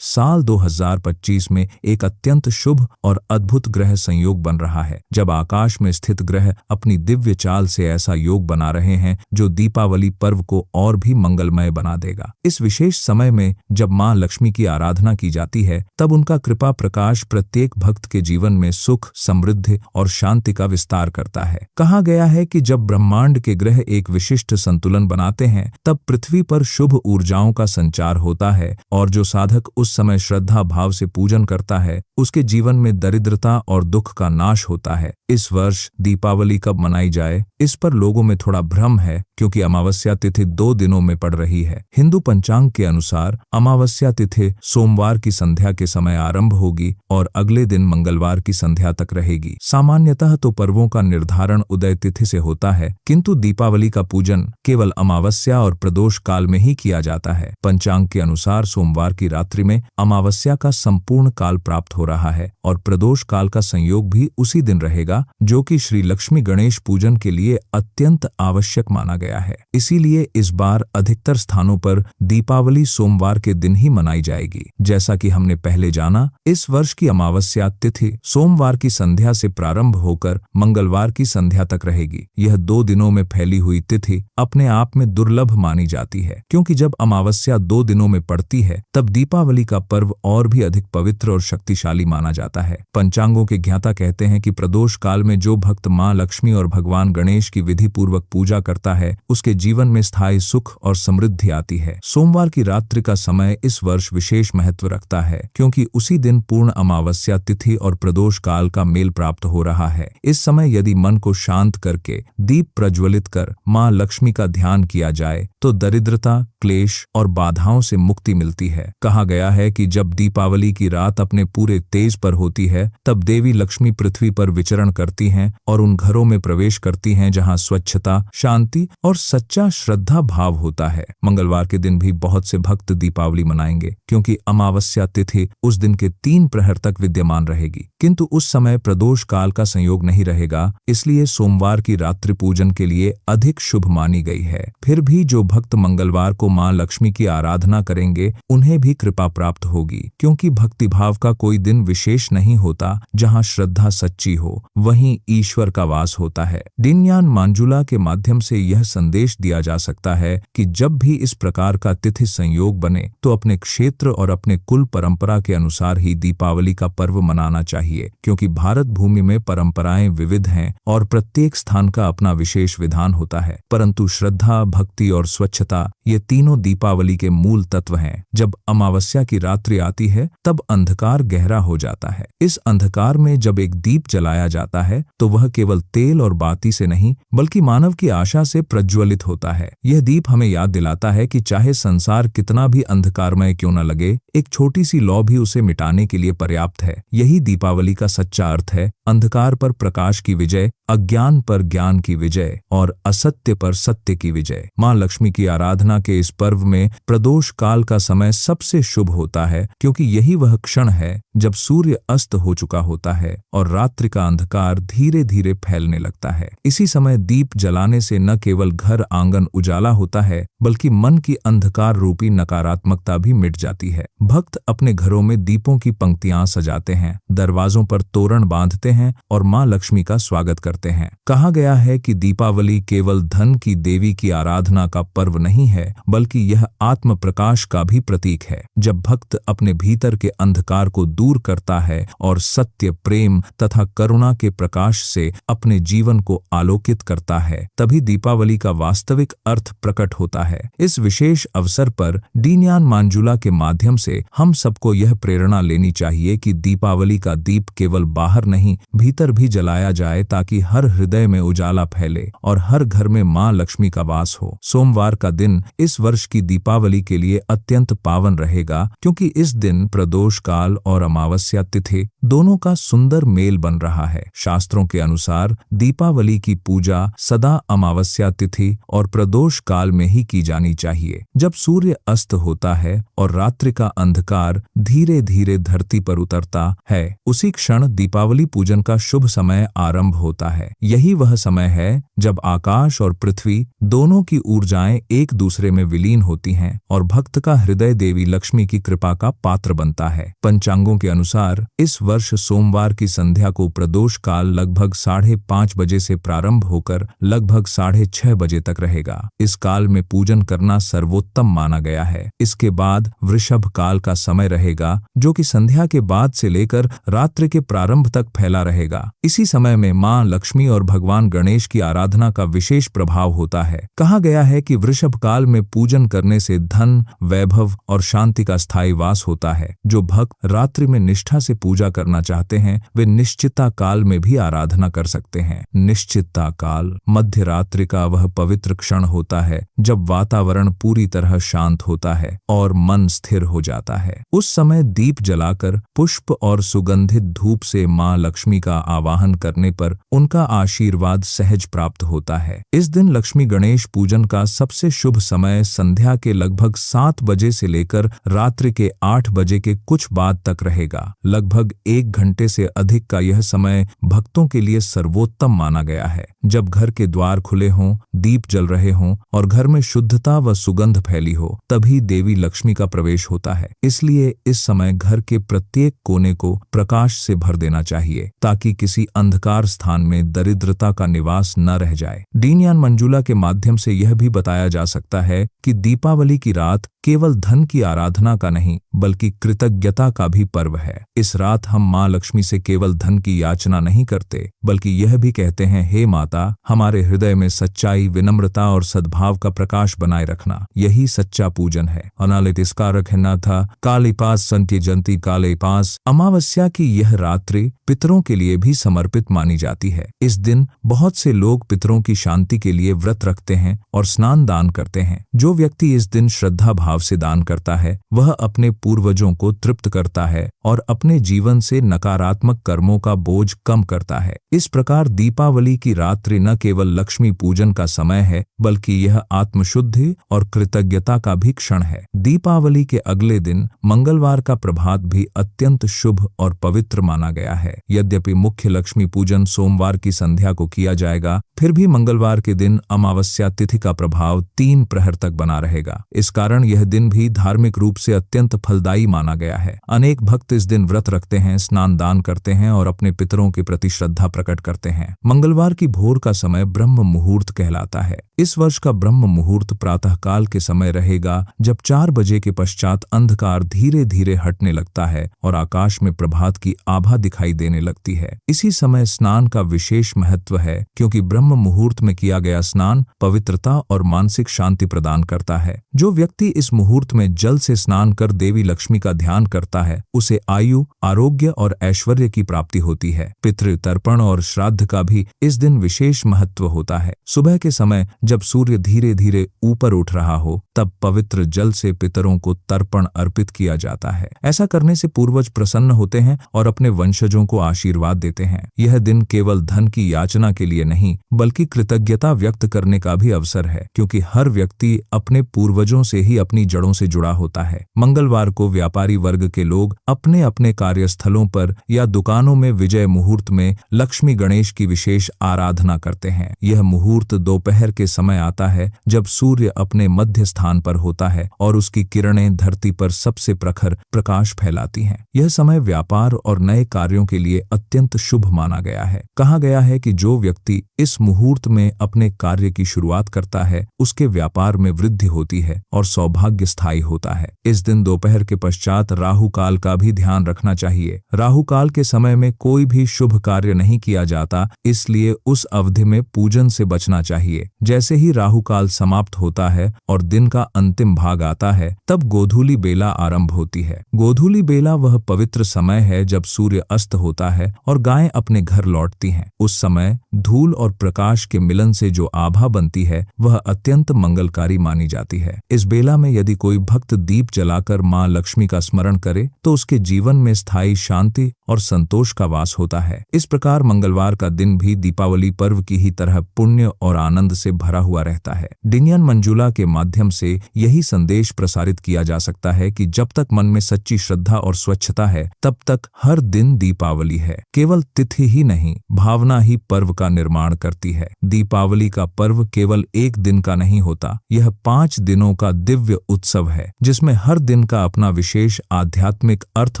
साल 2025 में एक अत्यंत शुभ और अद्भुत ग्रह संयोग बन रहा है, जब आकाश में स्थित ग्रह अपनी दिव्य चाल से ऐसा योग बना रहे हैं जो दीपावली पर्व को और भी मंगलमय बना देगा। इस विशेष समय में जब मां लक्ष्मी की आराधना की जाती है, तब उनका कृपा प्रकाश प्रत्येक भक्त के जीवन में सुख, समृद्धि और शांति का विस्तार करता है। कहा गया है कि जब ब्रह्मांड के ग्रह एक विशिष्ट संतुलन बनाते हैं, तब पृथ्वी पर शुभ ऊर्जाओं का संचार होता है और जो साधक उस समय श्रद्धा भाव से पूजन करता है, उसके जीवन में दरिद्रता और दुख का नाश होता है। इस वर्ष दीपावली कब मनाई जाए, इस पर लोगों में थोड़ा भ्रम है, क्योंकि अमावस्या तिथि 2 दिनों में पड़ रही है। हिंदू पंचांग के अनुसार अमावस्या तिथि सोमवार की संध्या के समय आरंभ होगी और अगले दिन मंगलवार की संध्या तक रहेगी। सामान्यतः तो पर्वों का निर्धारण उदय तिथि से होता है, किंतु दीपावली का पूजन केवल अमावस्या और प्रदोष काल में ही किया जाता है। पंचांग के अनुसार सोमवार की रात्रि में अमावस्या का संपूर्ण काल प्राप्त हो रहा है और प्रदोष काल का संयोग भी उसी दिन रहेगा, जो कि श्री लक्ष्मी गणेश पूजन के लिए अत्यंत आवश्यक माना गया है। इसीलिए इस बार अधिकतर स्थानों पर दीपावली सोमवार के दिन ही मनाई जाएगी। जैसा कि हमने पहले जाना, इस वर्ष की अमावस्या तिथि सोमवार की संध्या से प्रारंभ होकर मंगलवार की संध्या तक रहेगी। यह 2 दिनों में फैली हुई तिथि अपने आप में दुर्लभ मानी जाती है, क्योंकि जब अमावस्या 2 दिनों में पड़ती है, तब दीपावली का पर्व और भी अधिक पवित्र और शक्तिशाली माना जाता है। पंचांगों के ज्ञाता कहते हैं कि प्रदोष काल में जो भक्त मां लक्ष्मी और भगवान गणेश की विधि पूर्वक पूजा करता है, उसके जीवन में स्थायी सुख और समृद्धि आती है। सोमवार की रात्रि का समय इस वर्ष विशेष महत्व रखता है, क्योंकि उसी दिन पूर्ण अमावस्या तिथि और प्रदोष काल का मेल प्राप्त हो रहा है। इस समय यदि मन को शांत करके दीप प्रज्वलित कर मां लक्ष्मी का ध्यान किया जाए, तो दरिद्रता, क्लेश और बाधाओं से मुक्ति मिलती है। कहा गया है कि जब दीपावली की रात अपने पूरे तेज पर होती है, तब देवी लक्ष्मी पृथ्वी पर विचरण करती हैं और उन घरों में प्रवेश करती हैं जहां स्वच्छता, शांति और सच्चा श्रद्धा भाव होता है। मंगलवार के दिन भी बहुत से भक्त दीपावली मनाएंगे, क्योंकि अमावस्या तिथि उस दिन के 3 प्रहर तक विद्यमान रहेगी, किंतु उस समय प्रदोष काल का संयोग नहीं रहेगा, इसलिए सोमवार की रात्रि पूजन के लिए अधिक शुभ मानी गई है। फिर भी जो भक्त मंगलवार को मां लक्ष्मी की आराधना करेंगे, उन्हें भी कृपा प्राप्त होगी, क्योंकि भक्तिभाव का कोई दिन विशेष नहीं होता जहां श्रद्धा सच्ची हो, वहीं ईश्वर का वास होता है। दीनयान मांजुला के माध्यम से यह संदेश दिया जा सकता है कि जब भी इस प्रकार का तिथि संयोग बने, तो अपने क्षेत्र और अपने कुल परंपरा के अनुसार ही दीपावली का पर्व मनाना चाहिए, क्योंकि भारत भूमि में परंपराएं विविध हैं और प्रत्येक स्थान का अपना विशेष विधान होता है। परंतु श्रद्धा, भक्ति और स्वच्छता, ये तीनों दीपावली के मूल तत्व हैं। जब अमावस्या की रात्रि आती है, तब अंधकार गहरा हो जाता है। इस अंधकार में जब एक दीप जलाया जाता है, तो वह केवल तेल और बाती से नहीं, बल्कि मानव की आशा से प्रज्वलित होता है। यह दीप हमें याद दिलाता है कि चाहे संसार कितना भी अंधकारमय क्यों न लगे, एक छोटी सी लौ भी उसे मिटाने के लिए पर्याप्त है। यही दीपावली का सच्चा अर्थ है। अंधकार पर प्रकाश की विजय, अज्ञान पर ज्ञान की विजय और असत्य पर सत्य की विजय। मां लक्ष्मी की आराधना के इस पर्व में प्रदोष काल का समय सबसे शुभ होता है, क्योंकि यही वह क्षण है जब सूर्य अस्त हो चुका होता है और रात्रि का अंधकार धीरे धीरे फैलने लगता है। इसी समय दीप जलाने से न केवल घर आंगन उजाला होता है, बल्कि मन की अंधकार रूपी नकारात्मकता भी मिट जाती है। भक्त अपने घरों में दीपों की पंक्तियां सजाते हैं, दरवाजों पर तोरण बांधते हैं और मां लक्ष्मी का स्वागत करते हैं। कहा गया है कि दीपावली केवल धन की देवी की आराधना का पर्व नहीं है, बल्कि यह आत्म प्रकाश का भी प्रतीक है। जब भक्त अपने भीतर के अंधकार को दूर करता है और सत्य, प्रेम तथा करुणा के प्रकाश से अपने जीवन को आलोकित करता है, तभी दीपावली का वास्तविक अर्थ प्रकट होता है। इस विशेष अवसर पर दीनयान मांजुला के माध्यम से हम सबको यह प्रेरणा लेनी चाहिए कि दीपावली का दीप केवल बाहर नहीं, भीतर भी जलाया जाए, ताकि हर हृदय में उजाला फैले और हर घर में मां लक्ष्मी का वास हो। सोमवार का दिन इस वर्ष की दीपावली के लिए अत्यंत पावन रहेगा, क्योंकि इस दिन प्रदोष काल और अमावस्या तिथि दोनों का सुंदर मेल बन रहा है। शास्त्रों के अनुसार दीपावली की पूजा सदा अमावस्या तिथि तिथि और प्रदोष काल में ही की जानी चाहिए। जब सूर्य अस्त होता है और रात्रि का अंधकार धीरे धीरे धरती पर उतरता है, उसी क्षण दीपावली पूजन का शुभ समय आरंभ होता है। यही वह समय है जब आकाश और पृथ्वी दोनों की ऊर्जाएं एक दूसरे में विलीन होती हैं और भक्त का हृदय देवी लक्ष्मी की कृपा का पात्र बनता है। पंचांगों के अनुसार इस वर्ष सोमवार की संध्या को प्रदोष काल लगभग 5:30 बजे से प्रारंभ होकर लगभग 6:30 बजे तक रहेगा। इस काल में पूजन करना सर्वोत्तम माना गया है। इसके बाद वृषभ काल का समय रहेगा, जो कि संध्या के बाद से लेकर रात्रि के प्रारंभ तक फैला रहेगा। इसी समय में मां लक्ष्मी और भगवान गणेश की आराधना का विशेष प्रभाव होता है। कहा गया है कि वृषभ काल में पूजन करने से धन, वैभव और शांति का स्थायी वास होता है। जो भक्त रात्रि में निष्ठा से पूजा करना चाहते हैं, वे निश्चिता काल में भी आराधना कर सकते हैं। निश्चिता काल मध्य रात्रि का वह पवित्र क्षण होता है जब वातावरण पूरी तरह शांत होता है और मन स्थिर हो जाता है। उस समय दीप जलाकर पुष्प और सुगंधित धूप से मां लक्ष्मी का आवाहन करने पर उनका आशीर्वाद सहज प्राप्त होता है। इस दिन लक्ष्मी गणेश पूजन का सबसे शुभ समय संध्या के लगभग 7 बजे से लेकर रात्रि के 8 बजे के कुछ बाद तक रहेगा। लगभग 1 घंटे से अधिक का यह समय भक्तों के लिए सर्वोत्तम माना गया है। जब घर के द्वार खुले हों, दीप जल रहे हों और घर में शुद्धता व सुगंध फैली हो, तभी देवी लक्ष्मी का प्रवेश होता है। इसलिए इस समय घर के प्रत्येक कोने को प्रकाश से भर देना चाहिए ताकि किसी अंधकार स्थान में दरिद्रता का निवास न रह जाए। डीन मंजूला के माध्यम से यह भी बताया जा सकता है कि दीपावली की रात केवल धन की आराधना का नहीं बल्कि कृतज्ञता का भी पर्व है। इस रात हम मां लक्ष्मी से केवल धन की याचना नहीं करते बल्कि यह भी कहते हैं, हे माता, हमारे हृदय में सच्चाई, विनम्रता और सद्भाव का प्रकाश बनाए रखना। यही सच्चा पूजन है। अनालितिस्कारक है था कालीपास संत्य जंती कालीपास। अमावस्या की यह रात्रि पितरों के लिए भी समर्पित मानी जाती है। इस दिन बहुत से लोग पितरों की शांति के लिए व्रत रखते हैं और स्नान दान करते हैं। जो व्यक्ति इस दिन श्रद्धा भाव से दान करता है, वह अपने पूर्वजों को तृप्त करता है और अपने जीवन से नकारात्मक कर्मों का बोझ कम करता है। इस प्रकार दीपावली की रात्रि न केवल लक्ष्मी पूजन का समय है बल्कि यह आत्मशुद्धि और कृतज्ञता का भी क्षण है। दीपावली के अगले दिन मंगलवार का प्रभात भी अत्यंत शुभ और पवित्र माना गया है। यद्यपि मुख्य लक्ष्मी पूजन सोमवार की संध्या को किया जाएगा, फिर भी मंगलवार के दिन अमावस्या तिथि का प्रभाव 3 प्रहर तक बना रहेगा। इस कारण यह दिन भी धार्मिक रूप से अत्यंत फलदायी माना गया है। अनेक भक्त इस दिन व्रत रखते हैं, स्नान दान करते हैं और अपने पितरों के प्रति श्रद्धा प्रकट करते हैं। मंगलवार की भोर का समय ब्रह्म मुहूर्त कहलाता है। इस वर्ष का ब्रह्म मुहूर्त प्रातः काल के समय रहेगा, जब 4 बजे के पश्चात अंधकार धीरे धीरे हटने लगता है और आकाश में प्रभात की आभा दिखाई देने लगती है। इसी समय स्नान का विशेष महत्व है, क्योंकि ब्रह्म मुहूर्त में किया गया स्नान पवित्रता और मानसिक शांति प्रदान करता है। जो व्यक्ति इस मुहूर्त में जल से स्नान कर देवी लक्ष्मी का ध्यान करता है, उसे आयु, आरोग्य और ऐश्वर्य की प्राप्ति होती है। पितृ तर्पण और श्राद्ध का भी इस दिन विशेष महत्व होता है। सुबह के समय जब सूर्य धीरे धीरे ऊपर उठ रहा हो, तब पवित्र जल से पितरों को तर्पण अर्पित किया जाता है। ऐसा करने से पूर्वज प्रसन्न होते हैं और अपने वंशजों को आशीर्वाद देते हैं। यह दिन केवल धन की याचना के लिए नहीं बल्कि कृतज्ञता व्यक्त करने का भी अवसर है, क्योंकि हर व्यक्ति अपने पूर्वजों से ही अपनी जड़ों से जुड़ा होता है। मंगलवार को व्यापारी वर्ग के लोग अपने अपने कार्यस्थलों पर या दुकानों में विजय मुहूर्त में लक्ष्मी गणेश की विशेष आराधना करते हैं। यह मुहूर्त दोपहर के समय आता है, जब सूर्य अपने मध्य स्थान पर होता है और उसकी किरणें धरती पर सबसे प्रखर प्रकाश फैलाती हैं। यह समय व्यापार और नए कार्यों के लिए अत्यंत शुभ माना गया है। कहा गया है कि जो व्यक्ति इस मुहूर्त में अपने कार्य की शुरुआत करता है, उसके व्यापार में वृद्धि होती है और सौभाग्य स्थायी होता है। इस दिन दोपहर के पश्चात राहु काल का भी ध्यान रखना चाहिए। राहु काल के समय में कोई भी शुभ कार्य नहीं किया जाता, इसलिए उस अवधि में पूजन से बचना चाहिए। जैसे ही राहु काल समाप्त होता है और दिन का अंतिम भाग आता है, तब गोधूली बेला आरंभ होती है। गोधूली बेला वह पवित्र समय है जब सूर्य अस्त होता है और गायें अपने घर लौटती हैं। उस समय धूल और प्रकाश के मिलन से जो आभा बनती है, वह अत्यंत मंगलकारी मानी जाती है। इस बेला में यदि कोई भक्त दीप जलाकर मां लक्ष्मी का स्मरण करे, तो उसके जीवन में स्थायी शांति और संतोष का वास होता है। इस प्रकार मंगलवार का दिन भी दीपावली पर्व की ही तरह पुण्य और आनंद से भरा भरा हुआ रहता है। डिन्यन मंजुला के माध्यम से यही संदेश प्रसारित किया जा सकता है कि जब तक मन में सच्ची श्रद्धा और स्वच्छता है, तब तक हर दिन दीपावली है। केवल तिथि ही नहीं, भावना ही पर्व का निर्माण करती है। दीपावली का पर्व केवल एक दिन का नहीं होता, यह 5 दिनों का दिव्य उत्सव है, जिसमें हर दिन का अपना विशेष आध्यात्मिक अर्थ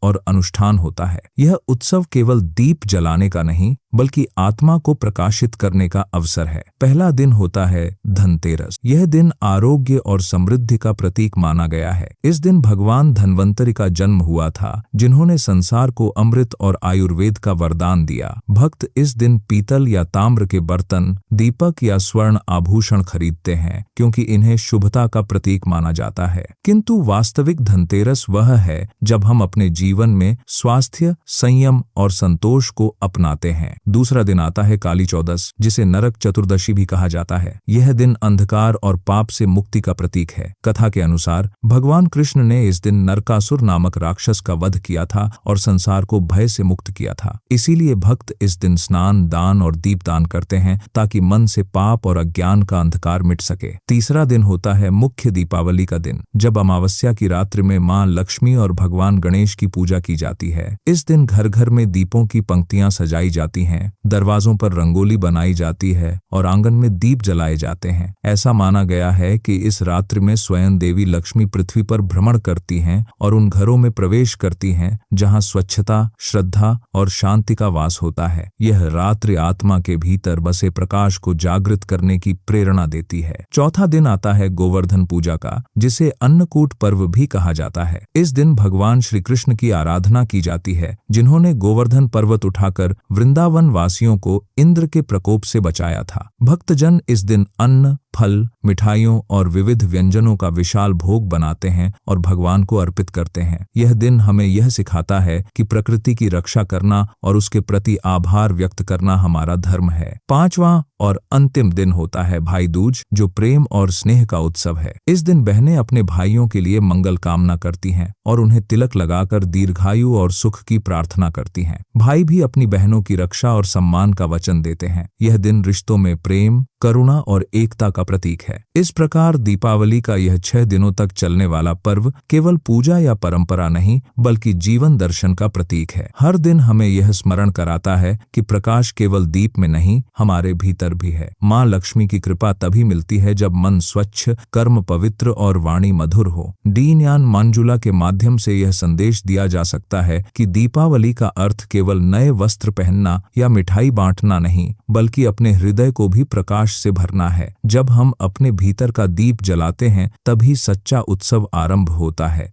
और अनुष्ठान होता है। यह उत्सव केवल दीप जलाने का नहीं, बल्कि आत्मा को प्रकाशित करने का अवसर है। पहला दिन होता है धनतेरस। यह दिन आरोग्य और समृद्धि का प्रतीक माना गया है। इस दिन भगवान धन्वंतरि का जन्म हुआ था, जिन्होंने संसार को अमृत और आयुर्वेद का वरदान दिया। भक्त इस दिन पीतल या ताम्र के बर्तन, दीपक या स्वर्ण आभूषण खरीदते हैं, क्योंकि इन्हें शुभता का प्रतीक माना जाता है। किंतु वास्तविक धनतेरस वह है जब हम अपने जीवन में स्वास्थ्य, संयम और संतोष को अपनाते हैं। दूसरा दिन आता है काली चौदस, जिसे नरक चतुर्दशी भी कहा जाता है। यह दिन अंधकार और पाप से मुक्ति का प्रतीक है। कथा के अनुसार भगवान कृष्ण ने इस दिन नरकासुर नामक राक्षस का वध किया था और संसार को भय से मुक्त किया था। इसीलिए भक्त इस दिन स्नान, दान और दीपदान करते हैं, ताकि मन से पाप और अज्ञान का अंधकार मिट सके। तीसरा दिन होता है मुख्य दीपावली का दिन, जब अमावस्या की रात्रि में मां लक्ष्मी और भगवान गणेश की पूजा की जाती है। इस दिन घर घर में दीपों की पंक्तियां सजाई जाती हैं, दरवाजों पर रंगोली बनाई जाती है और आंगन में दीप जलाए जाते हैं। ऐसा माना गया है कि इस रात्रि में स्वयं देवी लक्ष्मी पृथ्वी पर भ्रमण करती हैं और उन घरों में प्रवेश करती हैं जहां स्वच्छता, श्रद्धा और शांति का वास होता है। यह रात्रि आत्मा के भीतर बसे प्रकाश को जागृत करने की प्रेरणा देती है। चौथा दिन आता है गोवर्धन पूजा का, जिसे अन्नकूट पर्व भी कहा जाता है। इस दिन भगवान श्री कृष्ण की आराधना की जाती है, जिन्होंने गोवर्धन पर्वत उठाकर वृंदावन वासियों को इंद्र के प्रकोप से बचाया था। भक्तजन इस दिन अन्न, फल, मिठाइयों और विविध व्यंजनों का विशाल भोग बनाते हैं और भगवान को अर्पित करते हैं। यह दिन हमें यह सिखाता है कि प्रकृति की रक्षा करना और उसके प्रति आभार व्यक्त करना हमारा धर्म है। पांचवां और अंतिम दिन होता है भाई दूज, जो प्रेम और स्नेह का उत्सव है। इस दिन बहनें अपने भाइयों के लिए मंगल कामना करती हैं और उन्हें तिलक लगाकर दीर्घायु और सुख की प्रार्थना करती हैं। भाई भी अपनी बहनों की रक्षा और सम्मान का वचन देते हैं। यह दिन रिश्तों में प्रेम, करुणा और एकता का प्रतीक है। इस प्रकार दीपावली का यह 6 दिनों तक चलने वाला पर्व केवल पूजा या परंपरा नहीं, बल्कि जीवन दर्शन का प्रतीक है। हर दिन हमें यह स्मरण कराता है कि प्रकाश केवल दीप में नहीं, हमारे भीतर भी है। माँ लक्ष्मी की कृपा तभी मिलती है जब मन स्वच्छ, कर्म पवित्र और वाणी मधुर हो। डिन्यन मंजुला के माध्यम से यह संदेश दिया जा सकता है कि दीपावली का अर्थ केवल नए वस्त्र पहनना या मिठाई बांटना नहीं, बल्कि अपने हृदय को भी प्रकाश से भरना है। जब हम अपने भीतर का दीप जलाते हैं, तभी सच्चा उत्सव आरंभ होता है।